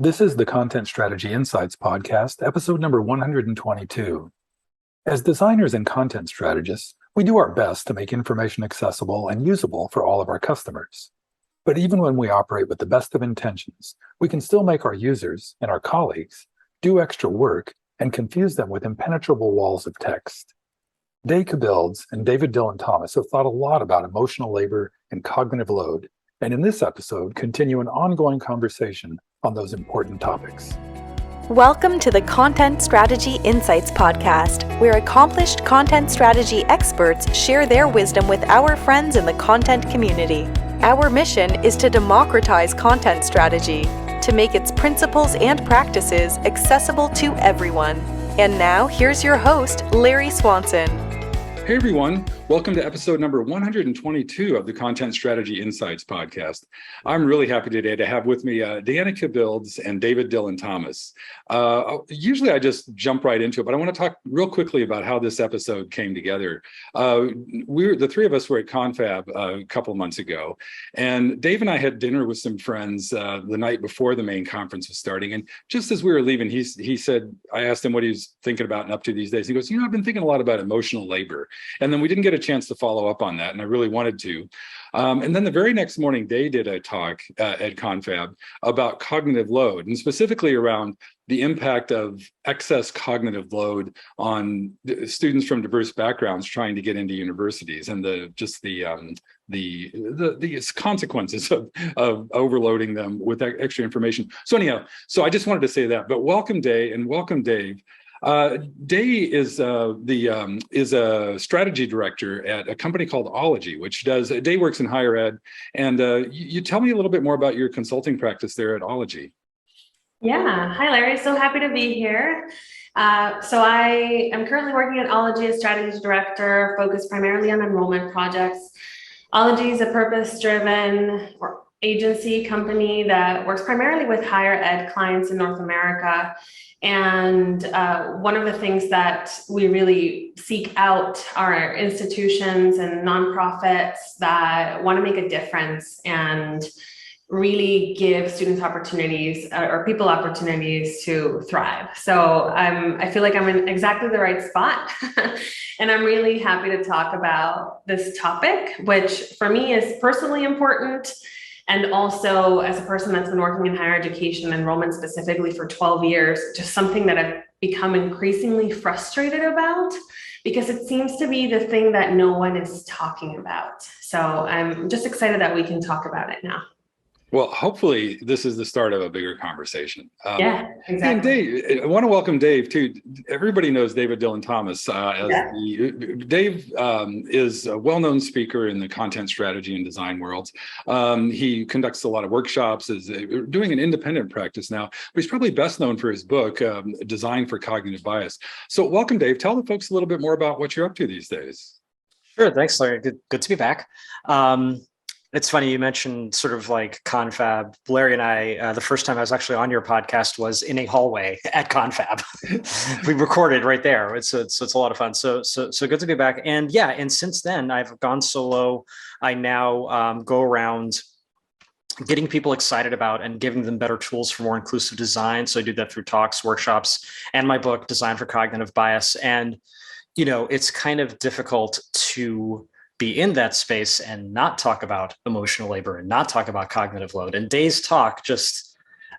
This is the Content Strategy Insights podcast, episode number 122. As designers and content strategists, we do our best to make information accessible and usable for all of our customers. But even when we operate with the best of intentions, we can still make our users and our colleagues do extra work and confuse them with impenetrable walls of text. Dayana Kibilds and David Dylan Thomas have thought a lot about emotional labor and cognitive load, and in this episode continue an ongoing conversation on those important topics. Welcome to the Content Strategy Insights podcast, where accomplished content strategy experts share their wisdom with our friends in the content community. Our mission is to democratize content strategy, to make its principles and practices accessible to everyone. And now, here's your host, Larry Swanson. Hey everyone, welcome to episode number 122 of the Content Strategy Insights podcast. I'm really happy today to have with me Dayana Kibilds and David Dylan Thomas. Usually I just jump right into it, but I want to talk real quickly about how this episode came together. The three of us were at Confab a couple of months ago, and Dave and I had dinner with some friends the night before the main conference was starting. And just as we were leaving, he said, I asked him what he was thinking about and up to these days. He goes, I've been thinking a lot about emotional labor. And then we didn't get a chance to follow up on that, and I really wanted to. And then the very next morning, Day did a talk at Confab about cognitive load, and specifically around the impact of excess cognitive load on students from diverse backgrounds trying to get into universities, and the consequences of overloading them with extra information. So anyhow, I just wanted to say that. But welcome, Day, and welcome, Dave. Day is a strategy director at a company called Ology, which Day works in higher ed. And you tell me a little bit more about your consulting practice there at Ology. Yeah, hi Larry, so happy to be here. So I am currently working at Ology as strategy director, focused primarily on enrollment projects. Ology is a purpose-driven agency company that works primarily with higher ed clients in North America. And one of the things that we really seek out are institutions and nonprofits that want to make a difference and really give students opportunities or people opportunities to thrive. So I feel like I'm in exactly the right spot. And I'm really happy to talk about this topic, which for me is personally important. And also, as a person that's been working in higher education enrollment specifically for 12 years, just something that I've become increasingly frustrated about, because it seems to be the thing that no one is talking about. So I'm just excited that we can talk about it now. Well, hopefully this is the start of a bigger conversation. Yeah, exactly. And Dave, I want to welcome Dave too. Everybody knows David Dylan Thomas Dave is a well-known speaker in the content strategy and design worlds. He conducts a lot of workshops, is doing an independent practice now, but he's probably best known for his book, Design for Cognitive Bias. So welcome, Dave. Tell the folks a little bit more about what you're up to these days. Sure. Thanks, Larry. Good to be back. It's funny, you mentioned sort of like Confab. Larry and I, the first time I was actually on your podcast was in a hallway at Confab. We recorded right there. It's a lot of fun. So good to be back. And yeah, and since then I've gone solo. I now go around getting people excited about and giving them better tools for more inclusive design. So I do that through talks, workshops, and my book, Design for Cognitive Bias. And, it's kind of difficult to be in that space and not talk about emotional labor and not talk about cognitive load. And Day's talk, just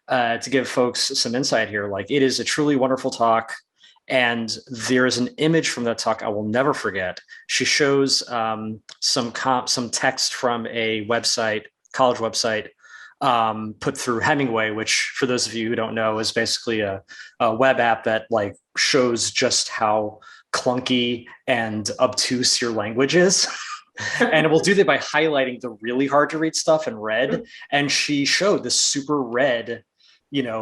to give folks some insight here, like it is a truly wonderful talk. And there is an image from that talk I will never forget. She shows some text from a website, college website, put through Hemingway, which for those of you who don't know is basically a web app that like shows just how clunky and obtuse your language is. And it will do that by highlighting the really hard to read stuff in red. And she showed this super red,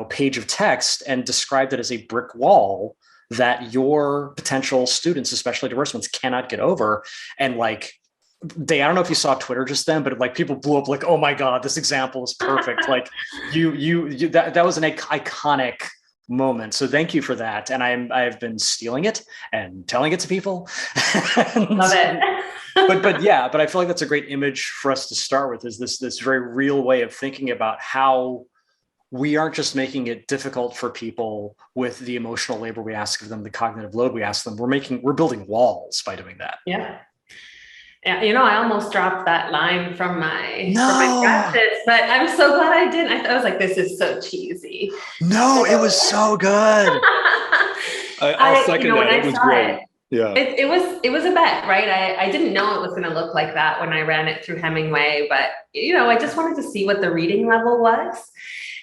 page of text and described it as a brick wall that your potential students, especially diverse ones, cannot get over. And like, Day, I don't know if you saw Twitter just then, but like people blew up like, oh my God, this example is perfect. Like that was an iconic moment. So thank you for that. And I've been stealing it and telling it to people. Love it. but I feel like that's a great image for us to start with, is this very real way of thinking about how we aren't just making it difficult for people with the emotional labor we ask of them, the cognitive load we ask them. We're building walls by doing that. Yeah. Yeah, I almost dropped that line from my No. practice, but I'm so glad I didn't. I was like, this is so cheesy. No, it was so good. I'll second that. It was great. Yeah. It was a bet, right? I didn't know it was going to look like that when I ran it through Hemingway, but I just wanted to see what the reading level was.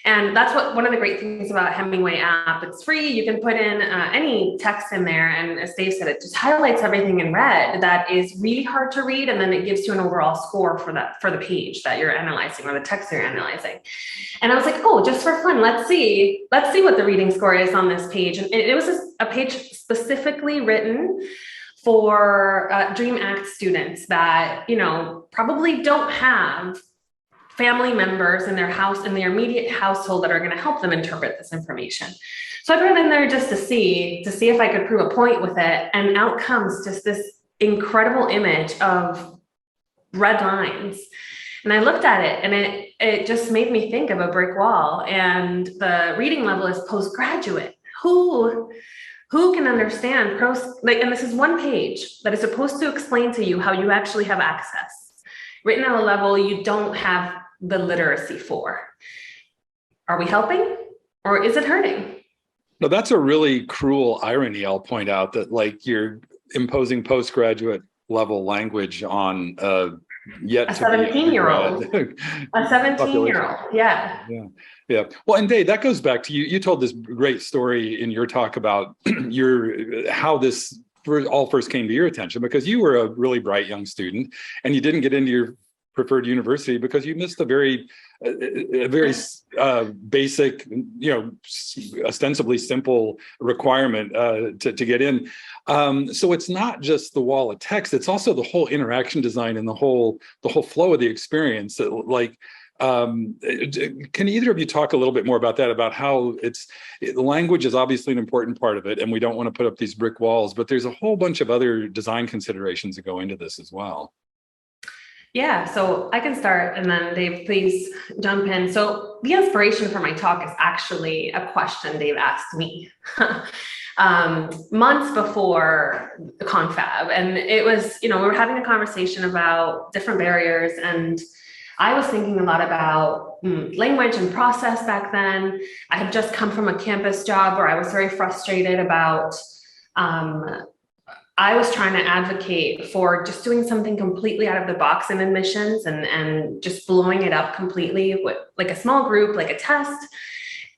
And that's one of the great things about Hemingway app. It's free. You can put in any text in there. And as Dave said, it just highlights everything in red that is really hard to read. And then it gives you an overall score for the page that you're analyzing or the text you're analyzing. And I was like, oh, just for fun, let's see what the reading score is on this page. And it was a page specifically written for Dream Act students that, probably don't have family members in their house, in their immediate household that are going to help them interpret this information. So I put it in there just to see if I could prove a point with it. And out comes just this incredible image of red lines. And I looked at it and it just made me think of a brick wall. And the reading level is postgraduate. Who can understand and this is one page that is supposed to explain to you how you actually have access, written at a level you don't have the literacy for. Are we helping or is it hurting? No, that's a really cruel irony. I'll point out that you're imposing postgraduate level language on yet a to 17-year-old. be a 17-year-old. Yeah. Well, and Dave, that goes back to you told this great story in your talk about how this all first came to your attention, because you were a really bright young student and you didn't get into your preferred university because you missed a very basic, ostensibly simple requirement to get in. So it's not just the wall of text; it's also the whole interaction design and the whole flow of the experience. Can either of you talk a little bit more about that? About how the language is obviously an important part of it, and we don't want to put up these brick walls, but there's a whole bunch of other design considerations that go into this as well. Yeah, so I can start and then Dave, please jump in. So the inspiration for my talk is actually a question Dave asked me months before the confab. And it was, we were having a conversation about different barriers, and I was thinking a lot about language and process back then. I had just come from a campus job where I was very frustrated about I was trying to advocate for just doing something completely out of the box in admissions and just blowing it up completely with like a small group, like a test,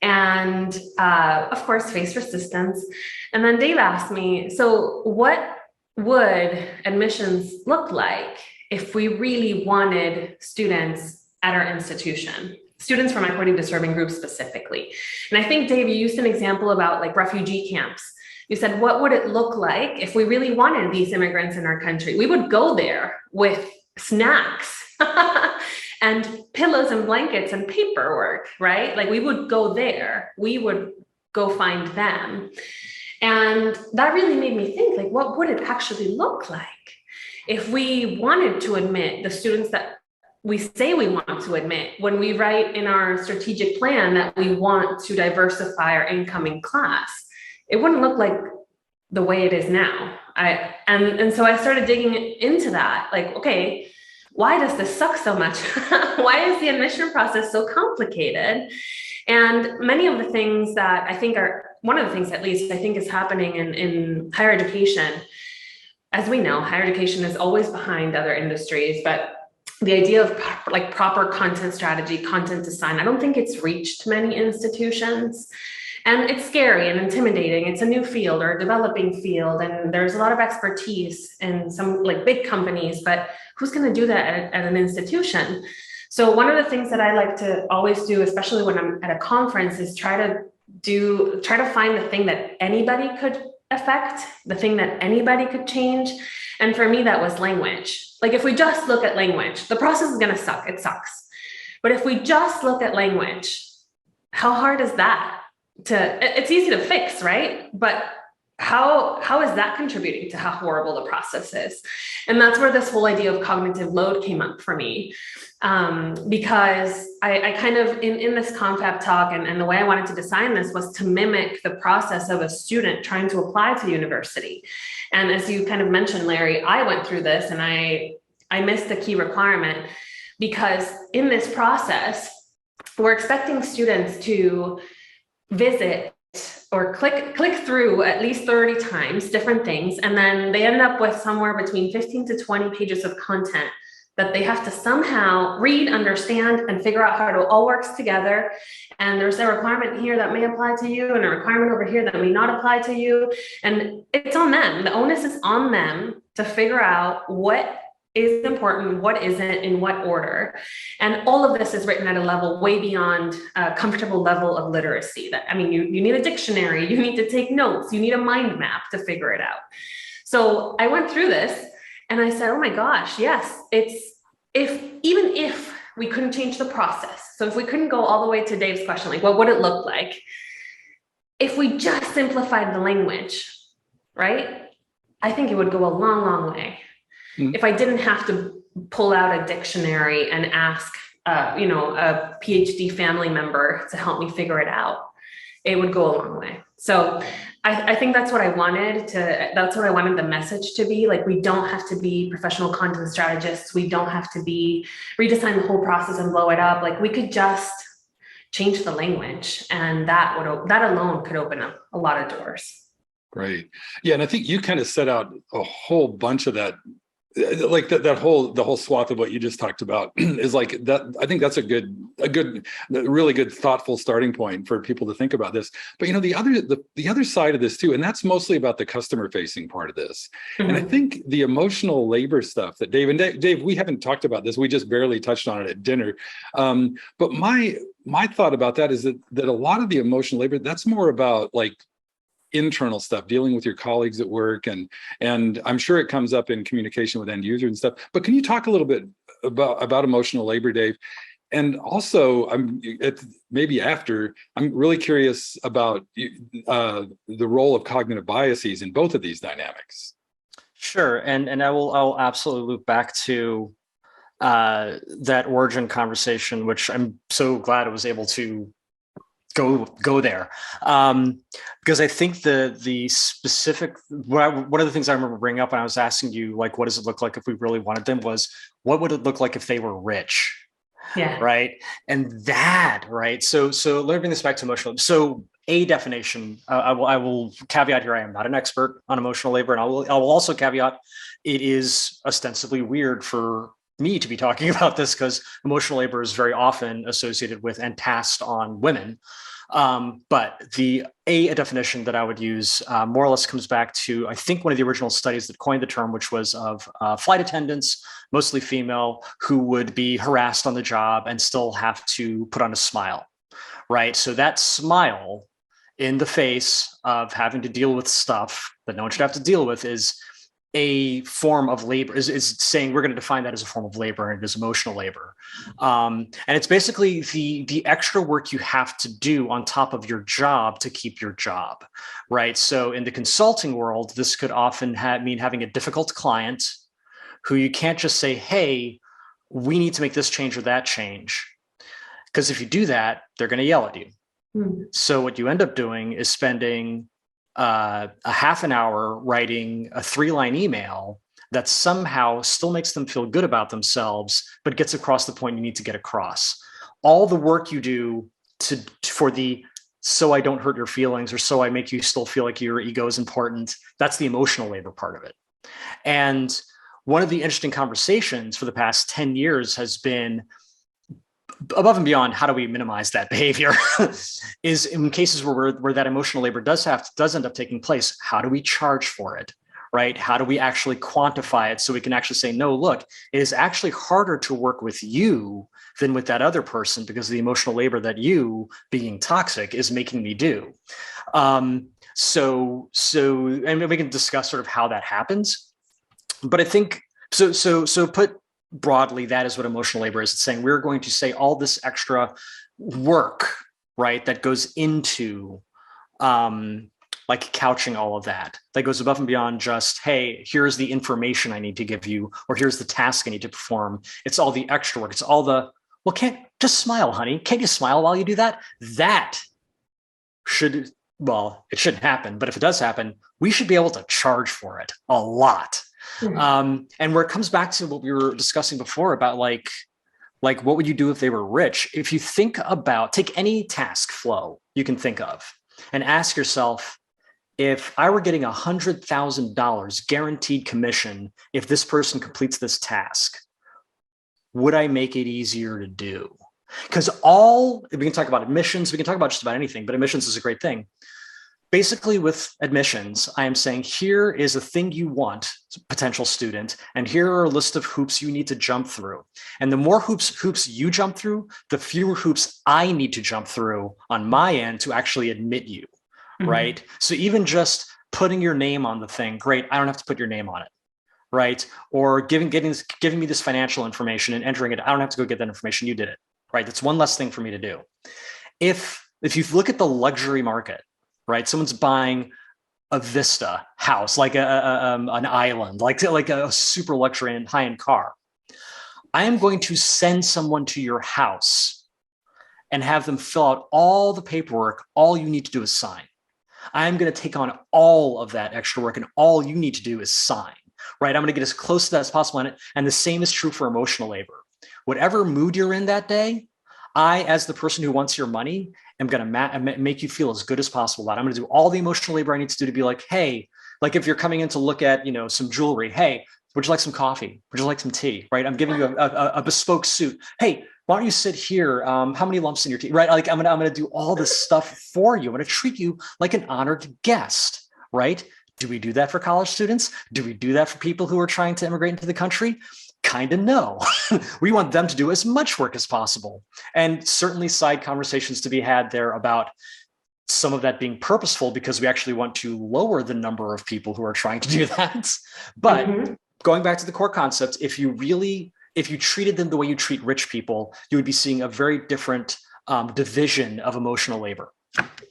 and of course face resistance. And then Dave asked me, so what would admissions look like if we really wanted students at our institution? Students from equity deserving groups specifically. And I think, Dave, you used an example about like refugee camps. You said, what would it look like if we really wanted these immigrants in our country? We would go there with snacks and pillows and blankets and paperwork, right? Like we would go there, we would go find them. And that really made me think, like, what would it actually look like if we wanted to admit the students that we say we want to admit, when we write in our strategic plan that we want to diversify our incoming class? It wouldn't look like the way it is now. And so I started digging into that. Like, okay, why does this suck so much? Why is the admission process so complicated? And many of the things that I think are, one of the things at least I think is happening in higher education, as we know, higher education is always behind other industries, but the idea of like proper content strategy, content design, I don't think it's reached many institutions. And it's scary and intimidating. It's a new field or a developing field, and there's a lot of expertise in some like big companies, but who's going to do that at an institution? So one of the things that I like to always do, especially when I'm at a conference, is try to find the thing that anybody could affect, the thing that anybody could change. And for me, that was language. Like if we just look at language, the process is going to suck. It sucks. But if we just look at language, how hard is that? It's easy to fix, right? But how is that contributing to how horrible the process is? And that's where this whole idea of cognitive load came up for me. Because I kind of, in this confab talk, and the way I wanted to design this was to mimic the process of a student trying to apply to university. And as you kind of mentioned, Larry, I went through this and I missed the key requirement, because in this process, we're expecting students to visit or click through at least 30 times different things. And then they end up with somewhere between 15 to 20 pages of content that they have to somehow read, understand, and figure out how it all works together. And there's a requirement here that may apply to you and a requirement over here that may not apply to you. And it's on them. The onus is on them to figure out what is important, what isn't, in what order. And all of this is written at a level way beyond a comfortable level of literacy. That, I mean, you need a dictionary, you need to take notes, you need a mind map to figure it out. So I went through this and I said, oh my gosh, yes, even if we couldn't change the process. So if we couldn't go all the way to Dave's question, like, what would it look like if we just simplified the language, right? I think it would go a long, long way. If I didn't have to pull out a dictionary and ask, a PhD family member to help me figure it out, it would go a long way. So I think that's what I wanted the message to be. Like, we don't have to be professional content strategists. We don't have to redesign the whole process and blow it up. Like, we could just change the language, and that alone could open up a lot of doors. Great. Yeah. And I think you kind of set out a whole bunch of that, like the whole swath of what you just talked about is like that. I think that's a really good, thoughtful starting point for people to think about this. But, the other side of this too, and that's mostly about the customer facing part of this. Mm-hmm. And I think the emotional labor stuff that Dave, we haven't talked about this. We just barely touched on it at dinner. But my thought about that is that a lot of the emotional labor, that's more about like internal stuff, dealing with your colleagues at work, and I'm sure it comes up in communication with end users and stuff. But can you talk a little bit about emotional labor, Dave? And also, I'm really curious about the role of cognitive biases in both of these dynamics. Sure, and I'll absolutely loop back to that origin conversation, which I'm so glad I was able to go there, because I think the specific one of the things I remember bringing up when I was asking you, like, what does it look like if we really wanted them, was what would it look like if they were rich? Yeah. Right. And that, right. So let me bring this back to emotional. So a definition, I will caveat here, I am not an expert on emotional labor, and I will also caveat, it is ostensibly weird for me to be talking about this because emotional labor is very often associated with and tasked on women. But a definition that I would use more or less comes back to, I think, one of the original studies that coined the term, which was of flight attendants, mostly female, who would be harassed on the job and still have to put on a smile, right? So that smile in the face of having to deal with stuff that no one should have to deal with is a form of labor, is saying we're going to define that as a form of labor, and it is emotional labor. And it's basically the extra work you have to do on top of your job to keep your job, right? So in the consulting world, this could often mean having a difficult client who you can't just say, hey, we need to make this change or that change. Because if you do that, they're going to yell at you. Mm-hmm. So what you end up doing is spending a half an hour writing a 3-line email that somehow still makes them feel good about themselves, but gets across the point you need to get across. All the work you do so I don't hurt your feelings, or so I make you still feel like your ego is important, that's the emotional labor part of it. And one of the interesting conversations for the past 10 years has been, above and beyond how do we minimize that behavior, is in cases where that emotional labor does end up taking place, how do we charge for it, right? How do we actually quantify it so we can actually say, no, look, it is actually harder to work with you than with that other person because of the emotional labor that you, being toxic, is making me do. So and we can discuss sort of how that happens. But I think, so put broadly, that is what emotional labor is. It's saying we're going to say all this extra work, right, that goes into like couching all of that goes above and beyond just, hey, here's the information I need to give you, or here's the task I need to perform. It's all the extra work. It's all the, well, can't just smile, honey. Can't you smile while you do that? That should, well, it shouldn't happen, but if it does happen, we should be able to charge for it a lot. And where it comes back to what we were discussing before about like what would you do if they were rich? If you think about, take any task flow you can think of and ask yourself, if I were getting $100,000 guaranteed commission, if this person completes this task, would I make it easier to do? Because we can talk about admissions, we can talk about just about anything, but admissions is a great thing. Basically with admissions, I am saying here is a thing you want, potential student, and here are a list of hoops you need to jump through. And the more hoops you jump through, the fewer hoops I need to jump through on my end to actually admit you, right? So even just putting your name on the thing, great, I don't have to put your name on it, right? Or giving me this financial information and entering it, I don't have to go get that information, you did it, right? That's one less thing for me to do. If you look at the luxury market, right? Someone's buying a Vista house, like an island, like a super luxury and high-end car. I am going to send someone to your house and have them fill out all the paperwork. All you need to do is sign. I'm going to take on all of that extra work, and all you need to do is sign, right? I'm going to get as close to that as possible on it. And the same is true for emotional labor. Whatever mood you're in that day, I, as the person who wants your money, am going to make you feel as good as possible. I'm going to do all the emotional labor I need to do to be like, hey, like if you're coming in to look at, some jewelry, hey, would you like some coffee? Would you like some tea? Right? I'm giving you a bespoke suit. Hey, why don't you sit here? How many lumps in your tea? Right? Like I'm going to do all this stuff for you. I'm going to treat you like an honored guest, right? Do we do that for college students? Do we do that for people who are trying to immigrate into the country? Kind of no. We want them to do as much work as possible. And certainly side conversations to be had there about some of that being purposeful, because we actually want to lower the number of people who are trying to do that. But going back to the core concept, if you treated them the way you treat rich people, you would be seeing a very different division of emotional labor.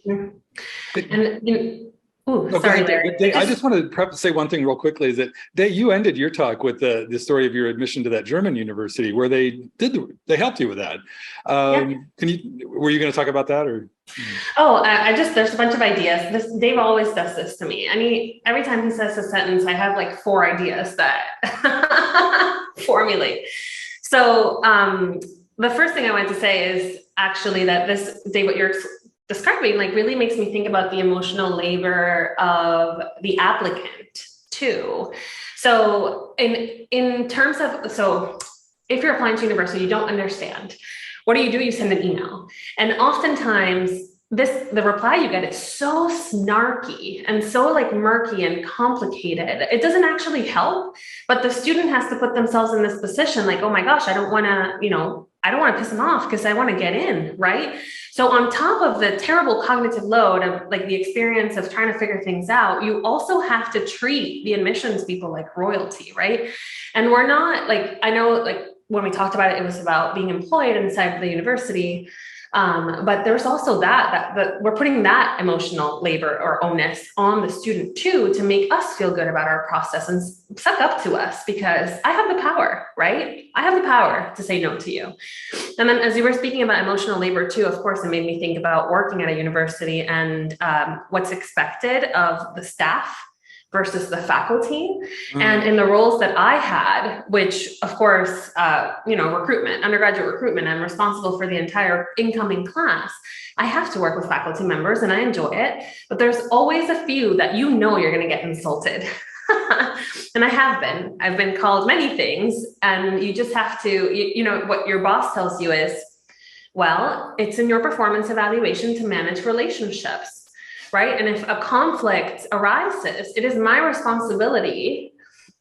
And sorry, Larry. I just want to say one thing real quickly, is that you ended your talk with the story of your admission to that German university where they helped you with that. Were you going to talk about that, or? Oh, there's a bunch of ideas. Dave always does this to me. I mean, every time he says a sentence, I have like 4 ideas that formulate. So the first thing I want to say is actually that Dave, what you're describing like really makes me think about the emotional labor of the applicant too. So in terms of, so if you're applying to university, you don't understand, what do? You send an email. And oftentimes the reply you get is so snarky and so like murky and complicated. It doesn't actually help, but the student has to put themselves in this position like, oh my gosh, I don't want to piss them off because I want to get in, right? So on top of the terrible cognitive load of like the experience of trying to figure things out, you also have to treat the admissions people like royalty, right? And we're not like, I know like when we talked about it, it was about being employed inside the university. But there's also that we're putting that emotional labor or onus on the student too, to make us feel good about our process and suck up to us, because I have the power, right? I have the power to say no to you. And then as you were speaking about emotional labor too, of course, it made me think about working at a university and what's expected of the staff versus the faculty. And in the roles that I had, which of course, recruitment, undergraduate recruitment, I'm responsible for the entire incoming class. I have to work with faculty members and I enjoy it, but there's always a few that you're going to get insulted. And I've been called many things, and you just have to, what your boss tells you is, well, it's in your performance evaluation to manage relationships. Right. And if a conflict arises, it is my responsibility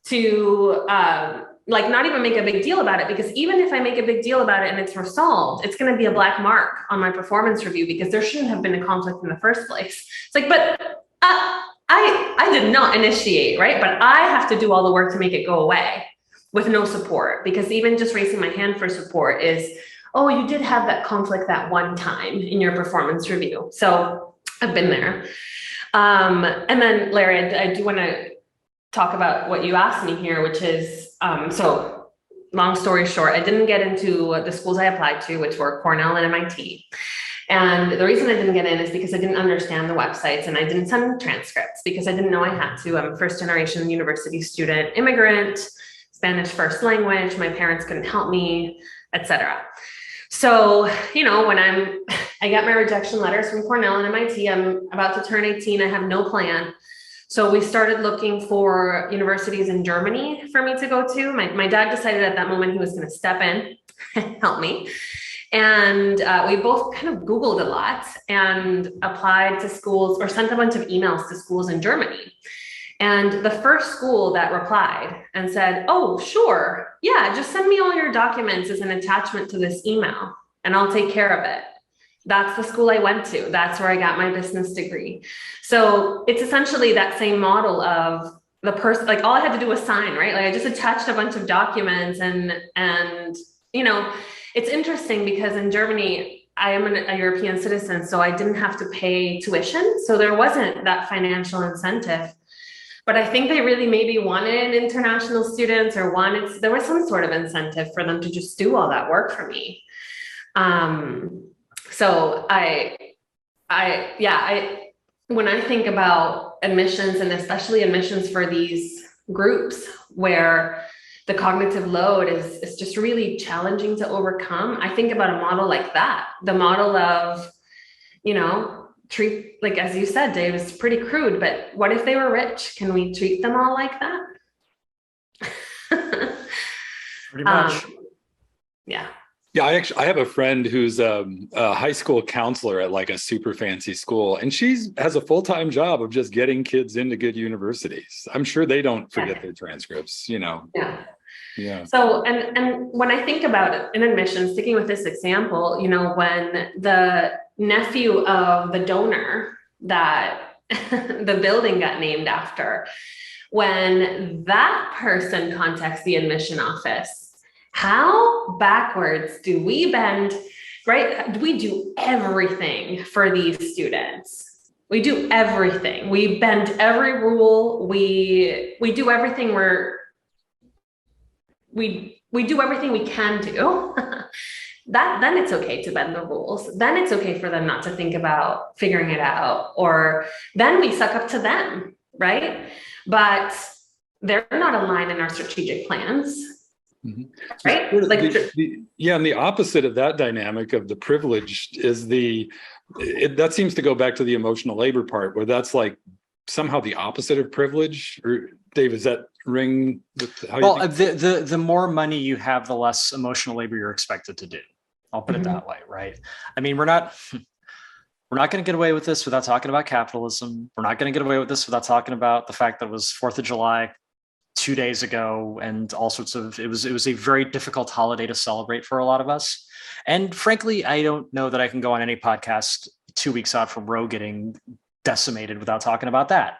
to not even make a big deal about it, because even if I make a big deal about it and it's resolved, it's going to be a black mark on my performance review because there shouldn't have been a conflict in the first place. It's like, but I did not initiate, right? But I have to do all the work to make it go away with no support, because even just raising my hand for support is, oh, you did have that conflict that one time in your performance review. So I've been there. And then Larry, I do want to talk about what you asked me here, which is, so long story short, I didn't get into the schools I applied to, which were Cornell and MIT. And the reason I didn't get in is because I didn't understand the websites and I didn't send transcripts because I didn't know I had to. I'm a first generation university student, immigrant, Spanish first language. My parents couldn't help me, etc. So, when I got my rejection letters from Cornell and MIT, I'm about to turn 18. I have no plan. So we started looking for universities in Germany for me to go to. My dad decided at that moment he was going to step in and help me. And we both kind of Googled a lot and applied to schools or sent a bunch of emails to schools in Germany. And the first school that replied and said, oh, sure, yeah, just send me all your documents as an attachment to this email and I'll take care of it. That's the school I went to. That's where I got my business degree. So it's essentially that same model of the person, like all I had to do was sign, right? Like I just attached a bunch of documents and it's interesting because in Germany, I am a European citizen, so I didn't have to pay tuition. So there wasn't that financial incentive. But I think they really maybe wanted international students or there was some sort of incentive for them to just do all that work for me. So when I think about admissions and especially admissions for these groups where the cognitive load is just really challenging to overcome, I think about a model like that, the model of, treat, like, as you said, Dave, is pretty crude, but what if they were rich? Can we treat them all like that? Pretty much. Yeah. Yeah, I have a friend who's a high school counselor at like a super fancy school, and she has a full-time job of just getting kids into good universities. I'm sure they don't forget their transcripts, Yeah. Yeah. So, and when I think about it in admissions, sticking with this example, when the nephew of the donor that the building got named after, when that person contacts the admission office, how backwards do we bend, right? We do everything for these students. We do everything. We bend every rule. We do everything we do everything we can do. Then it's okay to bend the rules. Then it's okay for them not to think about figuring it out, or then we suck up to them, right? But they're not aligned in our strategic plans. Mm-hmm. Right? And the opposite of that dynamic of the privilege is that seems to go back to the emotional labor part, where that's like somehow the opposite of privilege. Or Dave, does that ring with how you think? The more money you have, the less emotional labor you're expected to do. I'll put it that way, right? I mean, we're not going to get away with this without talking about capitalism. We're not going to get away with this without talking about the fact that it was 4th of July 2 days ago, and all sorts of, it was a very difficult holiday to celebrate for a lot of us. And frankly, I don't know that I can go on any podcast 2 weeks out from Roe getting decimated without talking about that.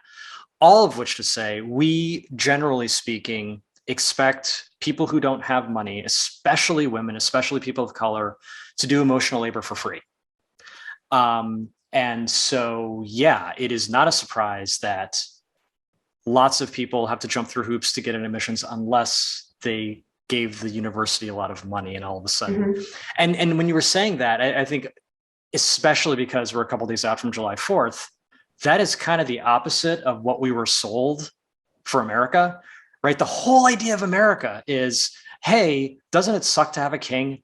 All of which to say, we, generally speaking, expect people who don't have money, especially women, especially people of color, to do emotional labor for free. And so, yeah, it is not a surprise that lots of people have to jump through hoops to get in admissions unless they gave the university a lot of money, and all of a sudden. And when you were saying that, I think, especially because we're a couple of days out from July 4th, that is kind of the opposite of what we were sold for America, right? The whole idea of America is, hey, doesn't it suck to have a king?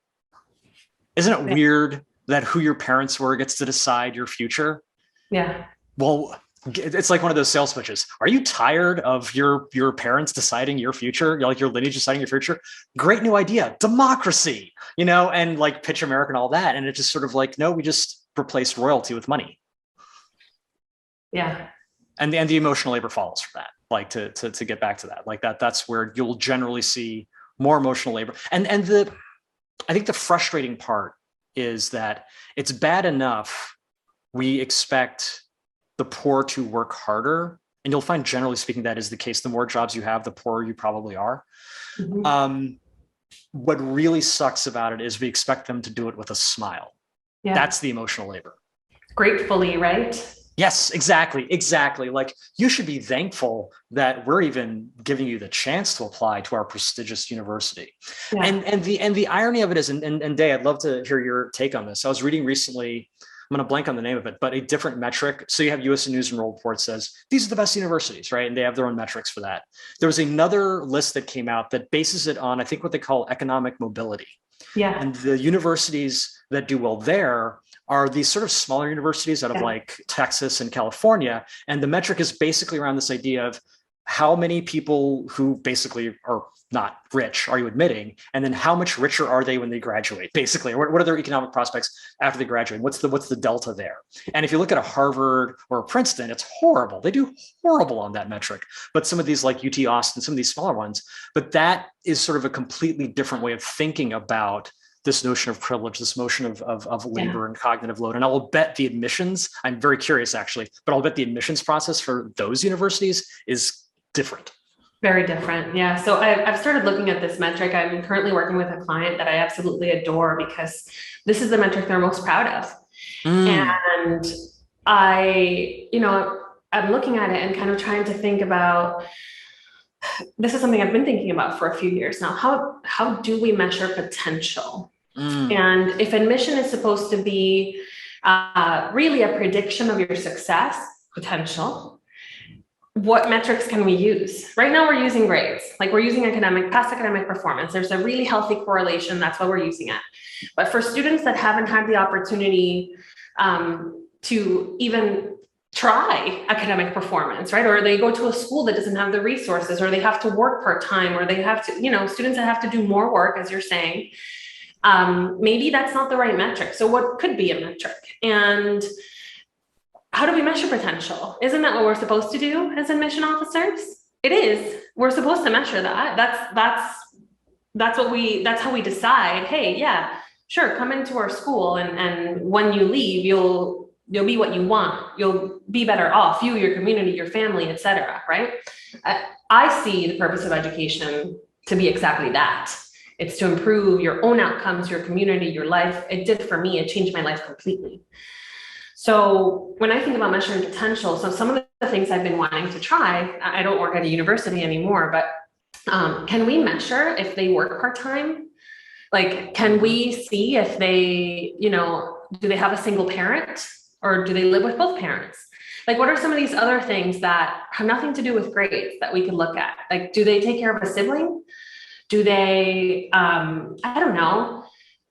Isn't it weird that who your parents were gets to decide your future? Yeah. Well, it's like one of those sales pitches. Are you tired of your parents deciding your future? Like your lineage deciding your future? Great new idea, democracy, and like pitch America and all that. And it's just sort of like, no, we just replaced royalty with money. Yeah. And the emotional labor follows from that. Like to get back to that, like that's where you'll generally see more emotional labor. And I think the frustrating part is that it's bad enough we expect the poor to work harder. And you'll find, generally speaking, that is the case. The more jobs you have, the poorer you probably are. What really sucks about it is we expect them to do it with a smile. Yeah. That's the emotional labor. Gratefully, right? Yes, exactly. Like you should be thankful that we're even giving you the chance to apply to our prestigious university. Yeah. And the irony of it is, and Day, I'd love to hear your take on this. I was reading recently, I'm going to blank on the name of it, but a different metric. So you have US News and World Report says these are the best universities, right? And they have their own metrics for that. There was another list that came out that bases it on, I think, what they call economic mobility. Yeah. And the universities that do well there are these sort of smaller universities out of like Texas and California. And the metric is basically around this idea of how many people who basically are not rich are you admitting? And then how much richer are they when they graduate? Basically, what are their economic prospects after they graduate? What's the delta there? And if you look at a Harvard or a Princeton, it's horrible. They do horrible on that metric. But some of these like UT Austin, some of these smaller ones, but that is sort of a completely different way of thinking about this notion of privilege, this notion of labor and cognitive load. And I will bet the admissions, I'm very curious actually, but I'll bet the admissions process for those universities is different. Very different. Yeah. So I've started looking at this metric. I'm currently working with a client that I absolutely adore because this is the metric they're most proud of. And I'm looking at it and kind of trying to think about, this is something I've been thinking about for a few years now. How do we measure potential? And if admission is supposed to be really a prediction of your success potential, what metrics can we use? Right now we're using grades, like we're using past academic performance. There's a really healthy correlation. That's what we're using it. But for students that haven't had the opportunity to even try academic performance, right? Or they go to a school that doesn't have the resources, or they have to work part-time, or they have to, students that have to do more work, as you're saying, maybe that's not the right metric. So what could be a metric? And how do we measure potential? Isn't that what we're supposed to do as admission officers? It is. We're supposed to measure that. That's how we decide, hey, yeah, sure, come into our school, and when you leave, you'll be what you want. You'll be better off, you, your community, your family, etc. Right? I see the purpose of education to be exactly that. It's to improve your own outcomes, your community, your life. It did for me. It changed my life completely. So when I think about measuring potential, so some of the things I've been wanting to try, I don't work at a university anymore, but can we measure if they work part-time? Like, can we see if they, do they have a single parent, or do they live with both parents? Like, what are some of these other things that have nothing to do with grades that we could look at? Like, do they take care of a sibling? Do they, I don't know,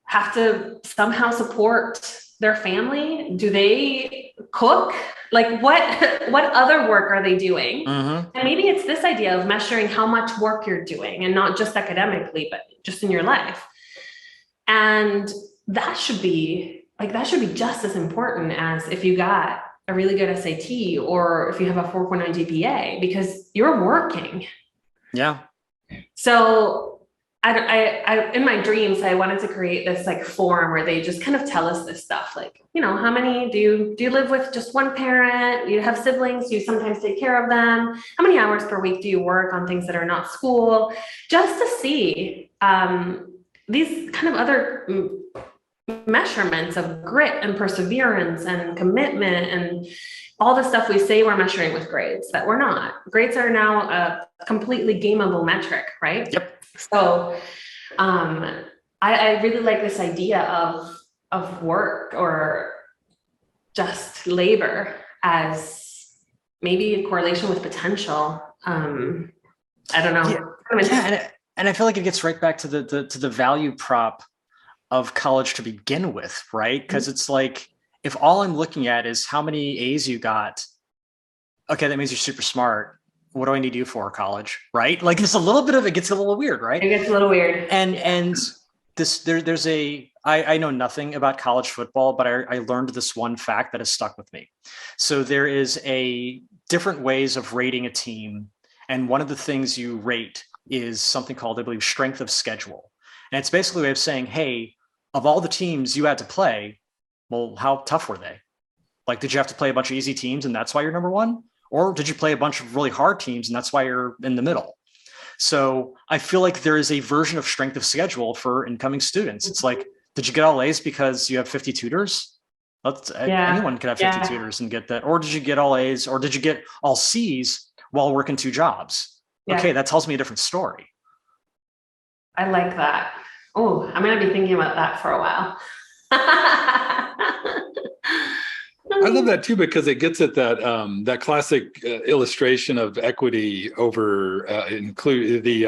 have to somehow support their family? Do they cook? Like, what other work are they doing? And maybe it's this idea of measuring how much work you're doing, and not just academically, but just in your life. And that should be just as important as if you got a really good SAT or if you have a 4.9 GPA, because you're working. Yeah. So I in my dreams, I wanted to create this like forum where they just kind of tell us this stuff. Like, how many do you live with just one parent? Do you have siblings? Do you sometimes take care of them? How many hours per week do you work on things that are not school? Just to see these kind of other measurements of grit and perseverance and commitment and all the stuff we say we're measuring with grades that we're not. Grades are now a completely gameable metric, right? Yep. So I really like this idea of work or just labor as maybe a correlation with potential. I don't know. Yeah, and I feel like it gets right back to the value prop of college to begin with, right? Because it's like, if all I'm looking at is how many A's you got, okay, that means you're super smart. What do I need you for, college? Right? Like, it's a little bit of, it gets a little weird, right? It gets a little weird. And there's I know nothing about college football, but I learned this one fact that has stuck with me. So there is a different ways of rating a team. And one of the things you rate is something called, I believe, strength of schedule. And it's basically a way of saying, hey, of all the teams you had to play, well, how tough were they? Like, did you have to play a bunch of easy teams and that's why you're number one? Or did you play a bunch of really hard teams and that's why you're in the middle? So I feel like there is a version of strength of schedule for incoming students. It's like, did you get all A's because you have 50 tutors? Anyone could have 50 tutors and get that. Or did you get all A's, or did you get all C's while working 2 jobs? Yeah. Okay, that tells me a different story. I like that. Oh, I'm going to be thinking about that for a while. I love that too, because it gets at that that classic illustration of equity over include the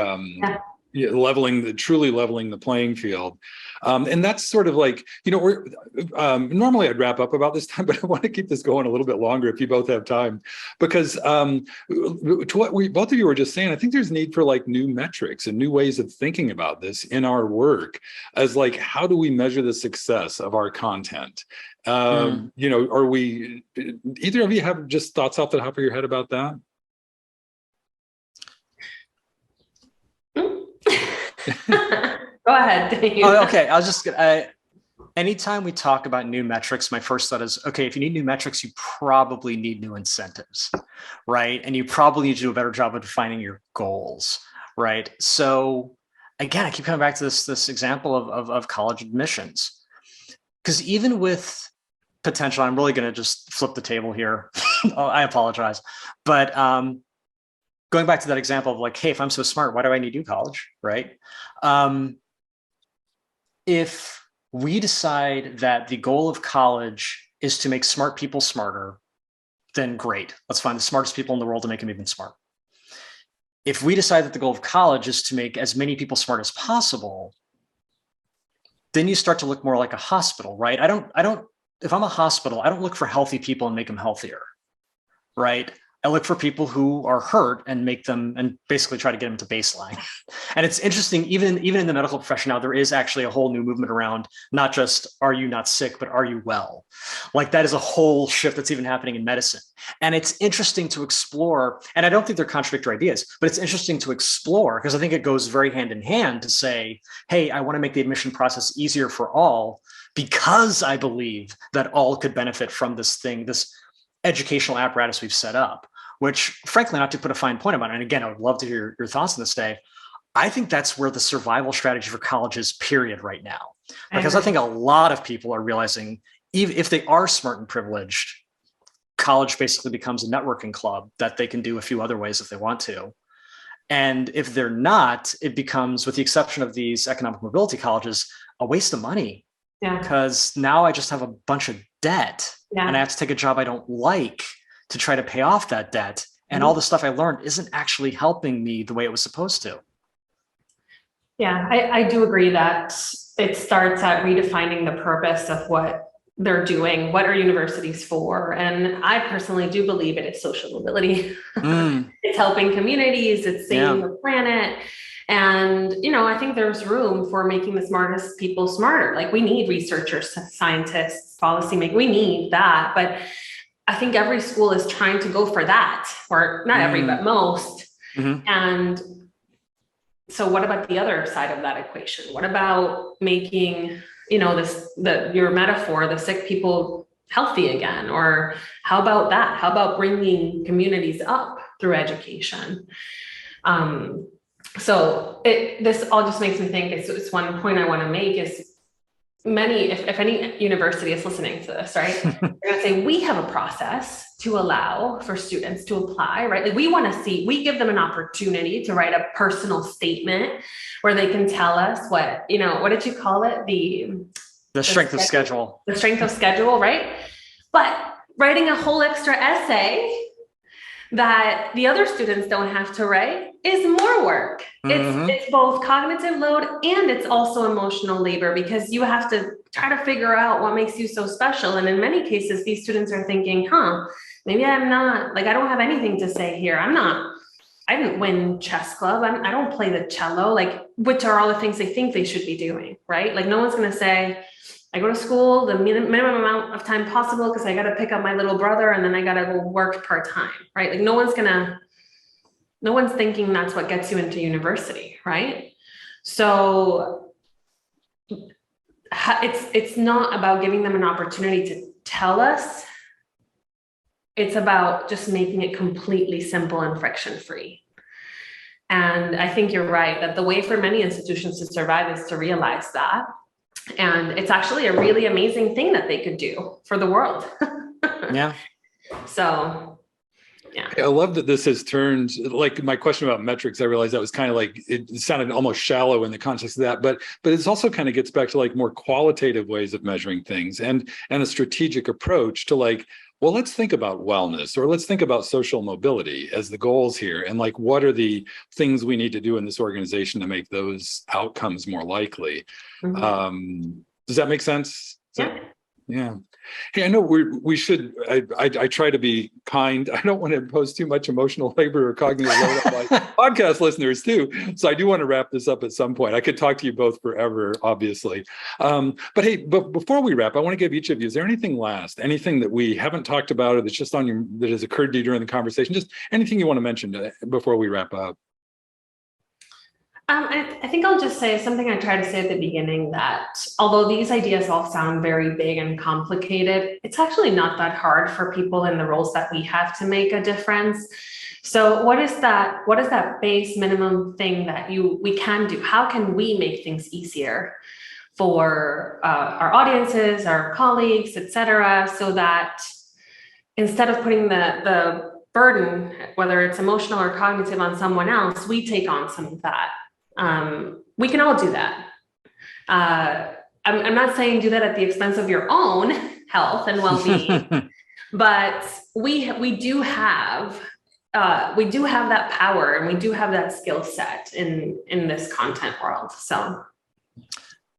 truly leveling the playing field. And that's sort of like, we're normally I'd wrap up about this time, but I want to keep this going a little bit longer if you both have time, because to what both of you were just saying, I think there's need for like new metrics and new ways of thinking about this in our work, as like, how do we measure the success of our content? Are we, either of you have just thoughts off the top of your head about that? Go ahead, Dave. Okay, I was just anytime we talk about new metrics, my first thought is, okay, if you need new metrics, you probably need new incentives, right? And you probably need to do a better job of defining your goals, right? So again, I keep coming back to this example of college admissions, because even with potential, I'm really going to just flip the table here. I apologize, but going back to that example of like, hey, if I'm so smart, why do I need to do college, right? If we decide that the goal of college is to make smart people smarter, then great. Let's find the smartest people in the world to make them even smarter. If we decide that the goal of college is to make as many people smart as possible, then you start to look more like a hospital, right? If I'm a hospital, I don't look for healthy people and make them healthier, right? I look for people who are hurt and make them, and basically try to get them to baseline. And it's interesting, even in the medical profession now, there is actually a whole new movement around not just, are you not sick, but are you well? Like, that is a whole shift that's even happening in medicine. And it's interesting to explore, and I don't think they're contradictory ideas, but it's interesting to explore, because I think it goes very hand in hand to say, hey, I want to make the admission process easier for all, because I believe that all could benefit from this educational apparatus we've set up. Which, frankly, not to put a fine point about it, and again, I would love to hear your thoughts on this, Dave. I think that's where the survival strategy for college is, period, right now. Because I think a lot of people are realizing, even if they are smart and privileged, college basically becomes a networking club that they can do a few other ways if they want to. And if they're not, it becomes, with the exception of these economic mobility colleges, a waste of money. Yeah. Because now I just have a bunch of debt, and I have to take a job I don't like to try to pay off that debt. And all the stuff I learned isn't actually helping me the way it was supposed to. Yeah, I do agree that it starts at redefining the purpose of what they're doing. What are universities for? And I personally do believe it is social mobility. It's helping communities, it's saving the planet. And, I think there's room for making the smartest people smarter. Like, we need researchers, scientists, policymakers, we need that. But I think every school is trying to go for that, or not every, but most. And so what about the other side of that equation? What about making, your metaphor, the sick people healthy again? Or how about that? How about bringing communities up through education? So this all just makes me think, it's one point I want to make is, if any university is listening to this, right, they're going to say, we have a process to allow for students to apply, right? Like, we give them an opportunity to write a personal statement where they can tell us what did you call it? The strength of schedule. The strength of schedule, right? But writing a whole extra essay that the other students don't have to write is more work. It's both cognitive load and it's also emotional labor, because you have to try to figure out what makes you so special. And in many cases, these students are thinking, maybe I'm not, like, I don't have anything to say here. I didn't win chess club. I don't play the cello, like, which are all the things they think they should be doing, right? Like, no one's going to say, I go to school the minimum amount of time possible because I got to pick up my little brother and then I got to go work part-time, right? Like, no one's thinking that's what gets you into university, right? So it's not about giving them an opportunity to tell us. It's about just making it completely simple and friction-free. And I think you're right that the way for many institutions to survive is to realize that And it's actually a really amazing thing that they could do for the world. Yeah. So, yeah. I love that this has turned, like my question about metrics, I realized that was kind of like, it sounded almost shallow in the context of that, but it's also kind of gets back to like more qualitative ways of measuring things and a strategic approach to like, well, let's think about wellness, or let's think about social mobility as the goals here. And like, what are the things we need to do in this organization to make those outcomes more likely? Mm-hmm. Does that make sense? Yeah. Yeah. Hey, I know we should, I try to be kind. I don't want to impose too much emotional labor or cognitive load on my podcast listeners too. So I do want to wrap this up at some point. I could talk to you both forever, obviously. But hey, but before we wrap, I want to give each of you, is there anything that we haven't talked about or that's just on your, that has occurred to you during the conversation? Just anything you want to mention before we wrap up? I think I'll just say something I tried to say at the beginning, that although these ideas all sound very big and complicated, it's actually not that hard for people in the roles that we have to make a difference. So what is that base minimum thing that we can do? How can we make things easier for our audiences, our colleagues, et cetera, so that instead of putting the burden, whether it's emotional or cognitive, on someone else, we take on some of that. We can all do that. I'm not saying do that at the expense of your own health and well-being, but we do have that power, and we do have that skill set in this content world. So.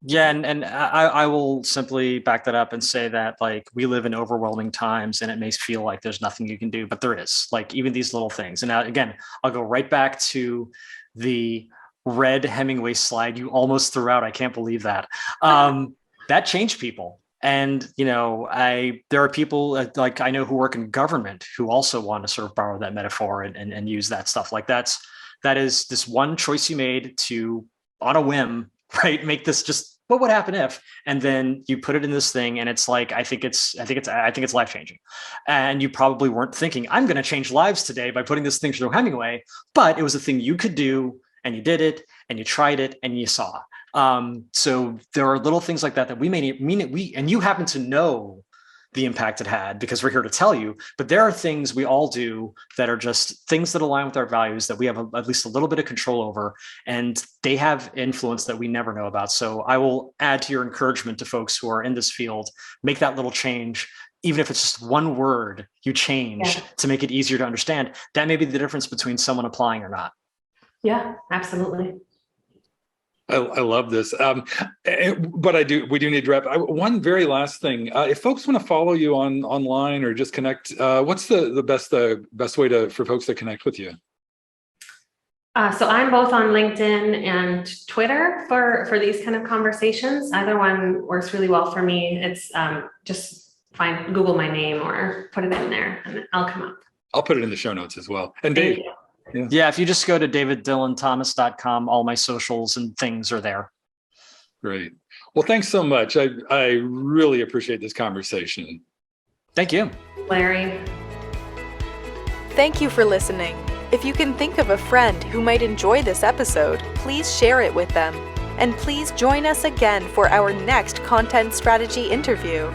Yeah, and I will simply back that up and say that, like, we live in overwhelming times, and it may feel like there's nothing you can do, but there is, like, even these little things. And now, again, I'll go right back to the red Hemingway slide you almost threw out. I can't believe that. That changed people. And, you know, there are people like I know who work in government who also want to sort of borrow that metaphor and use that stuff. Like that is this one choice you made to, on a whim, right, make this just, what would happen if, and then you put it in this thing, and it's like, I think it's life-changing. And you probably weren't thinking, I'm going to change lives today by putting this thing through Hemingway, but it was a thing you could do, and you did it, and you tried it, and you saw. So there are little things like that we may mean it, and you happen to know the impact it had because we're here to tell you, but there are things we all do that are just things that align with our values that we have at least a little bit of control over, and they have influence that we never know about. So I will add to your encouragement to folks who are in this field, make that little change. Even if it's just one word you change to make it easier to understand, that may be the difference between someone applying or not. Yeah, absolutely. I love this. But we do need to wrap. One very last thing. If folks want to follow you online or just connect, what's the best way for folks to connect with you? So I'm both on LinkedIn and Twitter for these kind of conversations. Either one works really well for me. It's just Google my name or put it in there and I'll come up. I'll put it in the show notes as well. And Dave. Yeah, if you just go to daviddylanThomas.com, all my socials and things are there. Great. Well, thanks so much. I really appreciate this conversation. Thank you, Larry. Thank you for listening. If you can think of a friend who might enjoy this episode, please share it with them. And please join us again for our next content strategy interview.